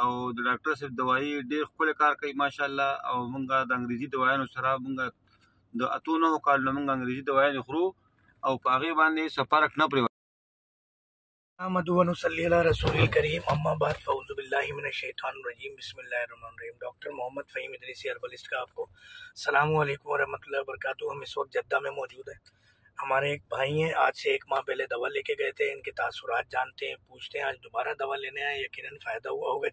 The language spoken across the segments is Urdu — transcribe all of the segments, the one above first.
او د ډاکټر صاحب دوايي ډېر خپل کار کوي ماشاءالله او مونږه د انګریزي دوايانو سره مونږه د اتونو کال مونږه انګریزي دوايانو خورو او په هغه باندې سفرک نه پرې احمد و نصلی علی رسول کریم اما بعد فاعوذ باللہ من الشیطان الرجیم بسم اللہ الرحمن الرحیم۔ ڈاکٹر محمد فہیم ادریسی ہربلسٹ کا آپ کو السلام علیکم ورحمۃ اللہ وبرکاتہ۔ ہم اس وقت جدہ میں موجود ہیں۔ ہمارے ایک بھائی ہیں، آج سے 1 ماہ پہلے دوا لے کے گئے تھے، ان کے تاثرات جانتے ہیں، پوچھتے ہیں۔ آج دوبارہ دوا لینے آئے، یقیناً فائدہ ہوا ہوگا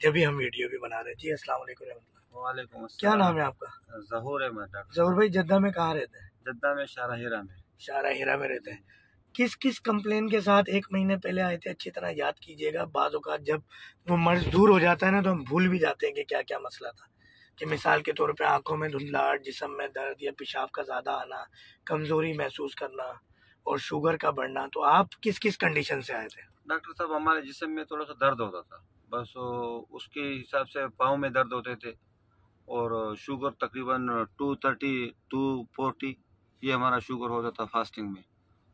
جبھی ہم ویڈیو بھی بنا رہے ہیں۔ جی السلام علیکم ورحمۃ اللہ۔ وعلیکم السلام۔ کیا نام ہے آپ کا؟ ظہور احمد۔ ظہور بھائی جدہ میں کہاں رہتے ہیں؟ جدہ میں شارع ہیرا میں۔ شارع ہیرا میں رہتے ہیں۔ کس کمپلین کے ساتھ 1 مہینے پہلے آئے تھے؟ اچھی طرح یاد کیجئے گا۔ بعض اوقات جب وہ مرض دور ہو جاتا ہے نا تو ہم بھول بھی جاتے ہیں کہ کیا کیا مسئلہ تھا، کہ مثال کے طور پہ آنکھوں میں دھندلاہٹ، جسم میں درد یا پیشاب کا زیادہ آنا، کمزوری محسوس کرنا اور شوگر کا بڑھنا۔ تو آپ کس کنڈیشن سے آئے تھے؟ ڈاکٹر صاحب ہمارے جسم میں تھوڑا سا درد ہوتا تھا، بس اس کے حساب سے پاؤں میں درد ہوتے تھے اور شوگر تقریباً 230 240 یہ ہمارا شوگر ہوتا تھا فاسٹنگ میں۔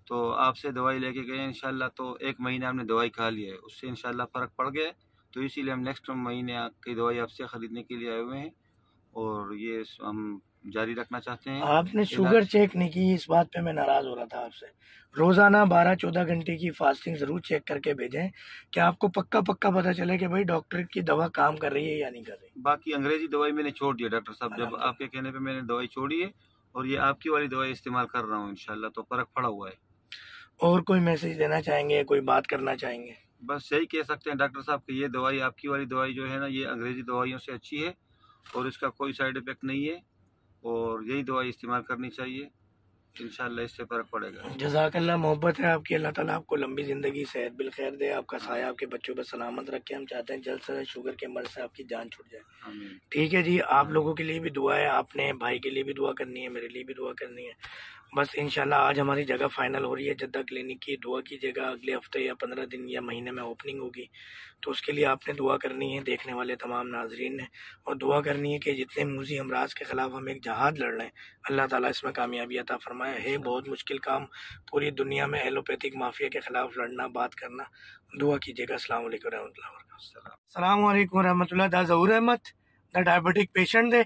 تو آپ سے دوائی لے کے گئے انشاءاللہ، تو 1 مہینہ ہم نے دوائی کھا لی ہے، اس سے انشاءاللہ فرق پڑ گیا ہے۔ تو اسی لیے ہم نیکسٹ مہینے کی دوائی آپ سے خریدنے کے لیے آئے ہوئے ہیں اور یہ ہم جاری رکھنا چاہتے ہیں۔ آپ نے شوگر چیک نہیں کی، اس بات پہ میں ناراض ہو رہا تھا آپ سے۔ روزانہ 12-14 گھنٹے کی فاسٹنگ ضرور چیک کر کے بھیجیں کہ آپ کو پکا پتہ چلے کہ بھائی ڈاکٹر کی دوا کام کر رہی ہے یا نہیں کر رہی۔ باقی انگریزی دوائی میں نے چھوڑ دیا ڈاکٹر صاحب، جب آپ کے کہنے پہ میں نے دوائی چھوڑی ہے اور یہ آپ کی والی دوائی استعمال کر رہا ہوں انشاءاللہ، تو فرق پڑا ہوا ہے۔ اور کوئی میسج دینا چاہیں گے، کوئی بات کرنا چاہیں گے؟ بس یہی کہہ سکتے ہیں ڈاکٹر صاحب کہ یہ دوائی آپ کی والی دوائی جو ہے نا، یہ انگریزی دوائیوں سے اچھی ہے اور اس کا کوئی سائیڈ افیکٹ نہیں ہے اور یہی دوائی استعمال کرنی چاہیے، انشاءاللہ اس سے فرق پڑے گا۔ جزاک اللہ، محبت ہے آپ کی، اللہ تعالیٰ آپ کو لمبی زندگی، صحت بالخیر دے، آپ کا سایہ آپ کے بچوں پر سلامت رکھے۔ ہم چاہتے ہیں جلد سے جلد شوگر کے مرض سے آپ کی جان چھوٹ جائے۔ آمین۔ ٹھیک ہے جی، آپ لوگوں کے لیے بھی دعا ہے، آپ نے بھائی کے لیے بھی دعا کرنی ہے، میرے لیے بھی دعا کرنی ہے۔ بس انشاءاللہ آج ہماری جگہ فائنل ہو رہی ہے جدہ کلینک کی۔ دعا کیجیے گا، اگلے ہفتے یا 15 دن یا مہینے میں اوپننگ ہوگی، تو اس کے لیے آپ نے دعا کرنی ہے، دیکھنے والے تمام ناظرین نے، اور دعا کرنی ہے کہ جتنے موذی امراض کے خلاف ہم ایک جہاد لڑ رہے ہیں، اللہ تعالیٰ اس میں کامیابی عطا فرمائے۔ ہے بہت مشکل کام پوری دنیا میں ایلوپیتھک مافیا کے خلاف لڑنا، بات کرنا۔ دعا کیجیے گا۔ السلام علیکم ورحمۃ اللہ وبرکاتہ۔ السلام علیکم ورحمۃ اللہ۔ دا ظہور احمد دا ڈائبٹک پیشنٹ دے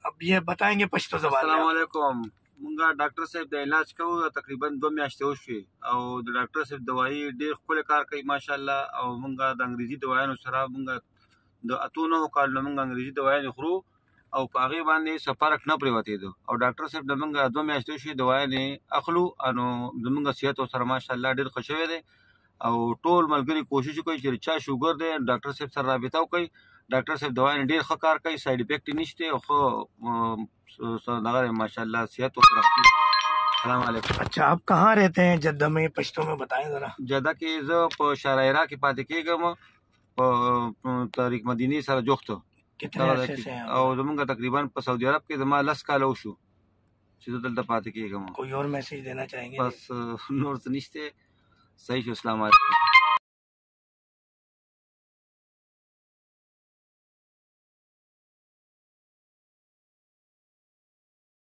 اب یہ بتائیں گے پشتو زبان میں۔ السلام علیکم۔ مونږه ډاکټر صاحب د علاج کوو تقریبا 2 میاشتې وشوي او د ډاکټر صاحب دوايي ډېر خپل کار کوي ماشاءالله او مونږه د انګریزي دوايانو سره مونږه د اتونو کال مونږه انګریزي دوايانو خورو او په هغې باندې څه فرق نه پرېوتېدو او ډاکټر صاحب د مونږه 2 میاشتې وشوي دوايانې اخلو، نو زمونږ صحت ورسره ماشاءالله ډېر ښه شوی دی او ټول ملګري کوشش کوي چې چا شوګر دی ډاکټر صاحب سره رابطه وکړي۔ ڈاکٹر صاحب دوائیں ډېر ښه کار کوي، سائیڈ افیکٹ نشته او ښه دغه ماشاءالله صحت ورسره ښه۔ السلام علیکم۔ اچھا، آپ کہاں رہتے ہیں جدہ میں؟ پشتو میں بتائیں ذرا۔ جدہ کې زه په شارع حرا کې پاتې کېږم، په طریق مدینې سره جوخت کتنے عرصے سے ہیں؟ او زمونږ تقریبا په سعودي عرب کې زما 10 کاله وشو چې زه دلته پاتې کېږم۔ کوئی اور میسج دینا چاہیں گے؟ بس نور څه نشته، صحیح شو۔ السلام علیکم۔